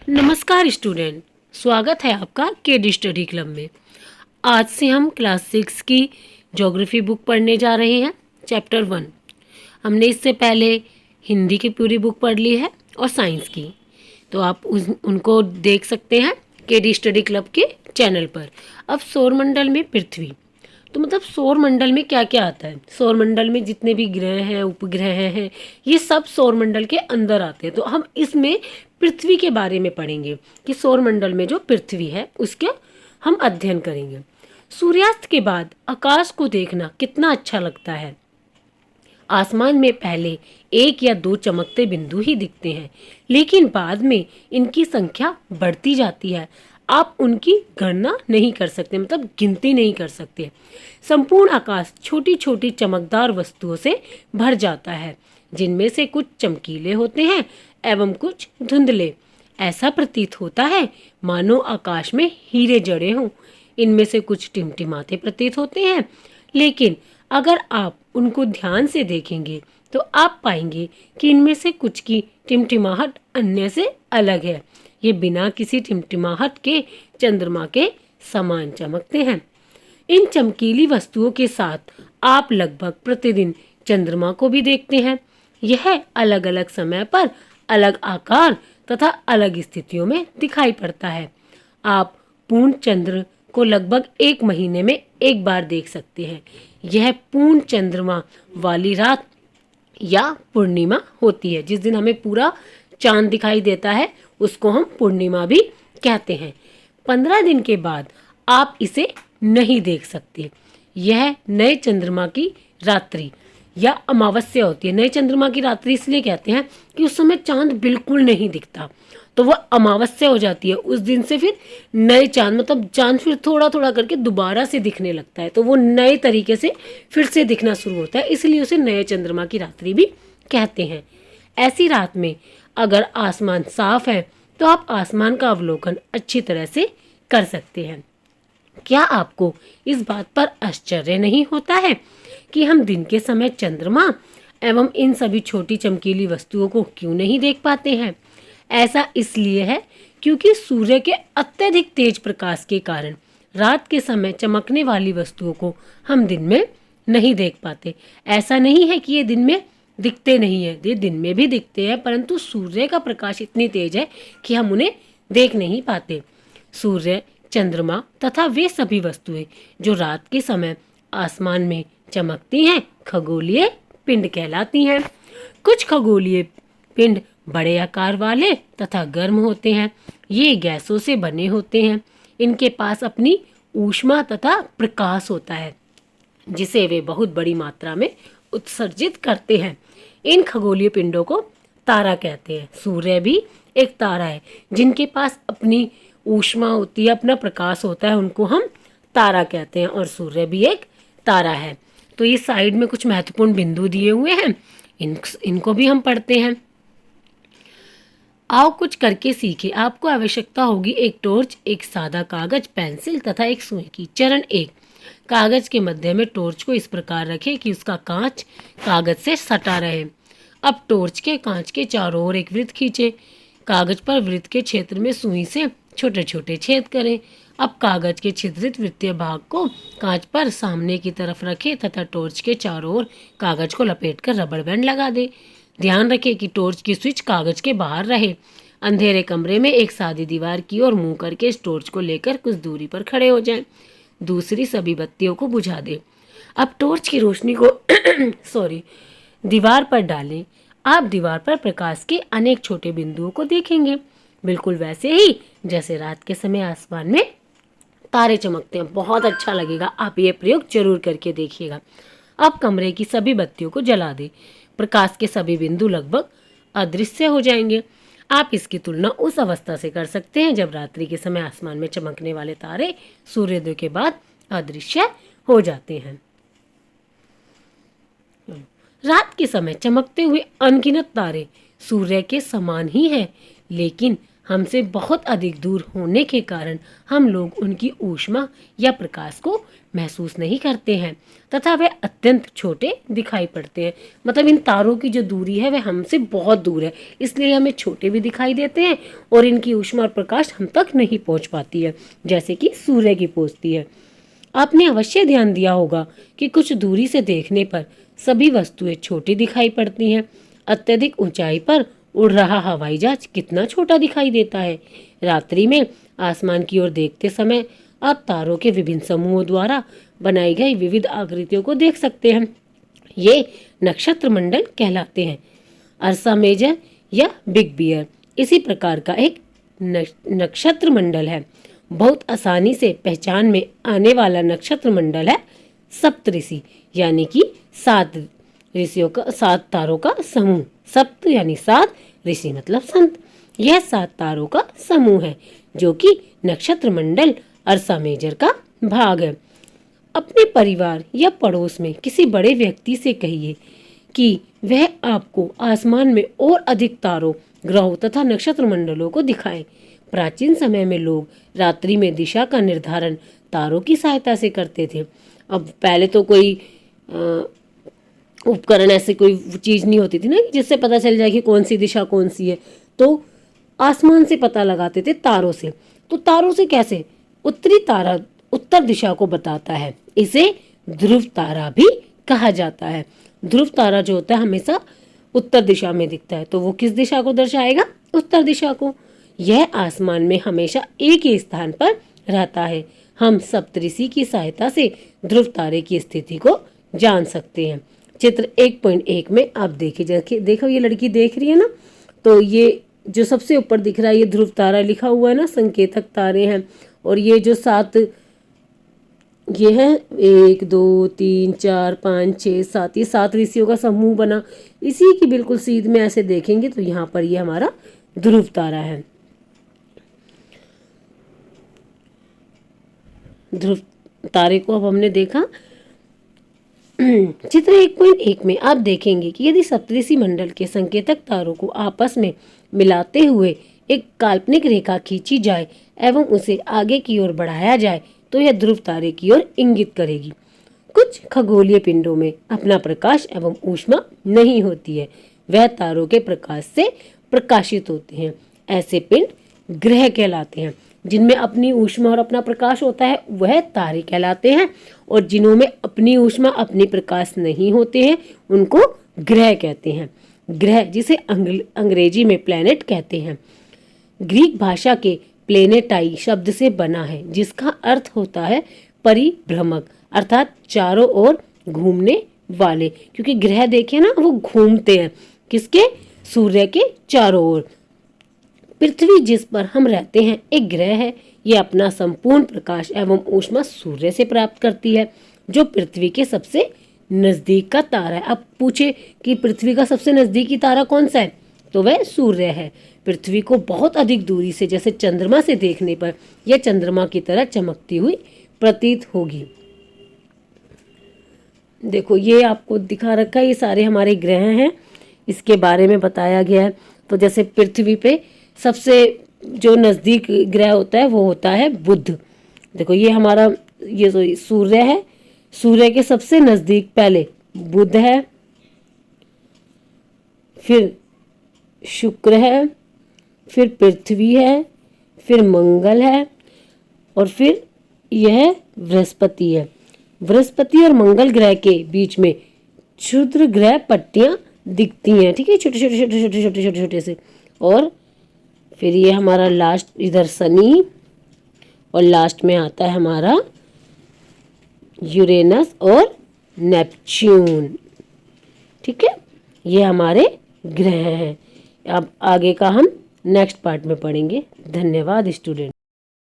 नमस्कार स्टूडेंट, स्वागत है आपका केडी स्टडी क्लब में। आज से हम क्लास 6 की ज्योग्राफी बुक पढ़ने जा रहे हैं, चैप्टर 1। हमने इससे पहले हिंदी की पूरी बुक पढ़ ली है और साइंस की, तो आप उनको देख सकते हैं केडी स्टडी क्लब के चैनल पर। अब सौरमंडल में पृथ्वी, तो मतलब सौरमंडल में क्या क्या आता है। सौरमंडल में जितने भी ग्रह हैं, उपग्रह हैं, ये सब सौरमंडल के अंदर आते हैं। तो हम इसमें पृथ्वी के बारे में पढ़ेंगे कि सौरमंडल में जो पृथ्वी है उसके हम अध्ययन करेंगे। सूर्यास्त के बाद आकाश को देखना कितना अच्छा लगता है। आसमान में पहले एक या दो चमकते बिंदु ही दिखते हैं, लेकिन बाद में इनकी संख्या बढ़ती जाती है। आप उनकी गणना नहीं कर सकते, मतलब गिनती नहीं कर सकते। संपूर्ण आकाश छोटी छोटी चमकदार वस्तुओं से भर जाता है, जिनमें से कुछ चमकीले होते हैं एवं कुछ धुंधले। ऐसा प्रतीत होता है मानो आकाश में हीरे जड़े हों। इनमें से कुछ टिमटिमाते प्रतीत होते हैं, लेकिन अगर आप उनको ध्यान से देखेंगे तो आप पाएंगे कि इनमें से कुछ की टिमटिमाहट अन्य से अलग है। ये बिना किसी टिमटिमाहट के चंद्रमा के समान चमकते हैं। इन चमकीली वस्तुओं के साथ आप लगभग प्रतिदिन चंद्रमा को भी देखते हैं। यह अलग अलग समय पर अलग आकार तथा अलग स्थितियों में दिखाई पड़ता है। आप पूर्ण चंद्र को लगभग एक महीने में एक बार देख सकते हैं। यह पूर्ण चंद्रमा वाली रात या पूर्णिमा होती है। जिस दिन हमें पूरा चांद दिखाई देता है उसको हम पूर्णिमा भी कहते हैं। 15 दिन के बाद आप इसे नहीं देख सकते। यह नए चंद्रमा की रात्रि या अमावस्या होती है। नए चंद्रमा की रात्रि इसलिए कहते हैं कि उस समय चांद बिल्कुल नहीं दिखता, तो वह अमावस्या हो जाती है। उस दिन से फिर नए चांद, मतलब चांद फिर थोड़ा थोड़ा करके दोबारा से दिखने लगता है, तो वो नए तरीके से फिर से दिखना शुरू होता है, इसलिए उसे नए चंद्रमा की रात्रि भी कहते हैं। ऐसी रात में अगर आसमान साफ है तो आप आसमान का अवलोकन अच्छी तरह से कर सकते हैं। क्या आपको इस बात पर आश्चर्य नहीं होता है कि हम दिन के समय चंद्रमा एवं इन सभी छोटी चमकीली वस्तुओं को क्यों नहीं देख पाते हैं? ऐसा इसलिए है क्योंकि सूर्य के अत्यधिक तेज प्रकाश के कारण रात के समय चमकने वाली वस्तुओं को हम दिन में नहीं देख पाते। ऐसा नहीं है कि ये दिन में दिखते नहीं है, ये दिन में भी दिखते हैं, परंतु सूर्य का प्रकाश इतनी तेज है कि हम उन्हें देख नहीं पाते। सूर्य, चंद्रमा तथा वे सभी वस्तुएं जो रात के समय आसमान में चमकती हैं खगोलीय पिंड कहलाती हैं। कुछ खगोलीय पिंड बड़े आकार वाले तथा गर्म होते हैं। ये गैसों से बने होते हैं। इनके पास अपनी ऊष्मा तथा प्रकाश होता है, जिसे वे बहुत बड़ी मात्रा में उत्सर्जित करते हैं। इन खगोलीय पिंडों को तारा कहते हैं। सूर्य भी एक तारा है, जिनके पास अपनी ऊष्मा होती है, अपना प्रकाश होता है, उनको हम तारा कहते हैं, और सूर्य भी एक तारा है। तो ये साइड में कुछ महत्वपूर्ण बिंदु दिए हुए हैं, इनको भी हम पढ़ते हैं। आओ कुछ करके सीखे। आपको आवश्यकता होगी एक टॉर्च, एक सादा कागज, पेंसिल तथा एक सुई की। चरण 1, कागज के मध्य में टॉर्च को इस प्रकार रखें कि उसका कांच कागज से सटा रहे। अब टॉर्च के कांच के चारों ओर एक वृत्त खींचे। कागज पर वृत्त के क्षेत्र में सुई से छोटे छोटे छेद करें। अब कागज के छिद्रित वृत्तीय भाग को कांच पर सामने की तरफ रखें तथा टॉर्च के चारों ओर कागज को लपेटकर रबड़ बैंड लगा दें। ध्यान रखें कि टॉर्च की स्विच कागज के बाहर रहे। अंधेरे कमरे में एक सादी दीवार की ओर मुंह करके इस टॉर्च को लेकर कुछ दूरी पर खड़े हो जाएं। दूसरी सभी बत्तियों को बुझा दें। अब टॉर्च की रोशनी को दीवार पर डालें। आप दीवार पर प्रकाश के अनेक छोटे बिंदुओं को देखेंगे, बिल्कुल वैसे ही जैसे रात के समय आसमान में तारे चमकते हैं। बहुत अच्छा लगेगा, आप ये प्रयोग जरूर करके देखिएगा। अब कमरे की सभी बत्तियों को जला दें। प्रकाश के सभी बिंदु लगभग अदृश्य हो जाएंगे। आप इसकी तुलना उस अवस्था से कर सकते हैं जब रात्रि के समय आसमान में चमकने वाले तारे सूर्योदय के बाद अदृश्य हो जाते हैं। रात के समय चमकते हुए अनगिनत तारे सूर्य के समान ही हैं, लेकिन हमसे बहुत अधिक दूर होने के कारण हम लोग उनकी ऊष्मा या प्रकाश को महसूस नहीं करते हैं तथा वे अत्यंत छोटे दिखाई पड़ते हैं। मतलब इन तारों की जो दूरी है वह हमसे बहुत दूर है, इसलिए हमें छोटे भी दिखाई देते हैं और इनकी ऊष्मा और प्रकाश हम तक नहीं पहुंच पाती है, जैसे कि सूर्य की पहुंचती है। आपने अवश्य ध्यान दिया होगा कि कुछ दूरी से देखने पर सभी वस्तुएं छोटी दिखाई पड़ती हैं। अत्यधिक ऊंचाई पर उड़ रहा हवाई जहाज कितना छोटा दिखाई देता है। रात्रि में आसमान की ओर देखते समय आप तारों के विभिन्न समूहों द्वारा बनाई गई विविध आकृतियों को देख सकते हैं। ये नक्षत्र मंडल कहलाते हैं। अर्सा मेजर या बिग बियर इसी प्रकार का एक नक्षत्र मंडल है। बहुत आसानी से पहचान में आने वाला नक्षत्र मंडल है सप्तऋषि, यानी कि 7 ऋषियों का, 7 तारों का समूह। सप्त यानी 7, ऋषि मतलब संत। यह 7 तारों का समूह है जो कि नक्षत्र मंडल अर्सा मेजर का भाग है। अपने परिवार या पड़ोस में किसी बड़े व्यक्ति से कहिए कि वह आपको आसमान में और अधिक तारों, ग्रहों तथा नक्षत्र मंडलों को दिखाएं। प्राचीन समय में लोग रात्रि में दिशा का निर्धारण तारों की सहायता से करते थे। अब पहले तो कोई उपकरण, ऐसी कोई चीज़ नहीं होती थी ना जिससे पता चल जाए कि कौन सी दिशा कौन सी है, तो आसमान से पता लगाते थे तारों से। तो तारों से कैसे? उत्तरी तारा उत्तर दिशा को बताता है, इसे ध्रुव तारा भी कहा जाता है। ध्रुव तारा जो होता है हमेशा उत्तर दिशा में दिखता है, तो वो किस दिशा को दर्शाएगा? उत्तर दिशा को। यह आसमान में हमेशा एक ही स्थान पर रहता है। हम सप्तऋषि की सहायता से ध्रुव तारे की स्थिति को जान सकते हैं। चित्र 1.1 में आप देखो ये लड़की देख रही है ना, तो ये जो सबसे ऊपर दिख रहा है ये ध्रुव तारा लिखा हुआ है ना, संकेतक तारे हैं। और ये जो 7 ये है 1 2 3 4 5 6 7, ये 7 ऋषियों का समूह बना। इसी की बिल्कुल सीध में ऐसे देखेंगे तो यहाँ पर ये हमारा ध्रुव तारा है। ध्रुव तारे को अब हमने देखा। चित्र 1.1 में आप देखेंगे कि यदि सप्तऋषि मंडल के संकेतक तारों को आपस में मिलाते हुए एक काल्पनिक रेखा खींची जाए एवं उसे आगे की ओर बढ़ाया जाए तो यह ध्रुव तारे की ओर इंगित करेगी। कुछ खगोलीय पिंडों में अपना प्रकाश एवं ऊष्मा नहीं होती है, वह तारों के प्रकाश से प्रकाशित होते हैं। ऐसे पिंड ग्रह कहलाते हैं। जिनमें अपनी ऊष्मा और अपना प्रकाश होता है वह तारे कहलाते हैं, और जिन्हों में अपनी ऊष्मा अपनी प्रकाश नहीं होते हैं उनको ग्रह कहते हैं। ग्रह जिसे अंग्रेजी में प्लैनेट कहते हैं, ग्रीक भाषा के प्लेनेटाई शब्द से बना है, जिसका अर्थ होता है परिभ्रमक, अर्थात चारों ओर घूमने वाले। क्योंकि ग्रह देखे ना, वो घूमते हैं किसके? सूर्य के चारों ओर। पृथ्वी जिस पर हम रहते हैं एक ग्रह है। यह अपना संपूर्ण प्रकाश एवं ऊष्मा सूर्य से प्राप्त करती है, जो पृथ्वी के सबसे नजदीक का तारा है। अब पूछे कि पृथ्वी का सबसे नजदीकी तारा कौन सा है, तो वह सूर्य है। पृथ्वी को बहुत अधिक दूरी से, जैसे चंद्रमा से देखने पर यह चंद्रमा की तरह चमकती हुई प्रतीत होगी। देखो ये आपको दिखा रखा है, ये सारे हमारे ग्रह हैं, इसके बारे में बताया गया है। तो जैसे पृथ्वी पे सबसे जो नज़दीक ग्रह होता है वो होता है बुध। देखो ये हमारा ये जो सूर्य है, सूर्य के सबसे नज़दीक पहले बुध है, फिर शुक्र है, फिर पृथ्वी है, फिर मंगल है, और फिर यह बृहस्पति है। बृहस्पति और मंगल ग्रह के बीच में क्षुद्र ग्रह पट्टियां दिखती हैं, ठीक है, छोटे छोटे छोटे छोटे छोटे छोटे छोटे से। और फिर ये हमारा लास्ट इधर शनि, और लास्ट में आता है हमारा यूरेनस और नेपच्यून, ठीक है। ये हमारे ग्रह हैं। अब आगे का हम नेक्स्ट पार्ट में पढ़ेंगे। धन्यवाद स्टूडेंट।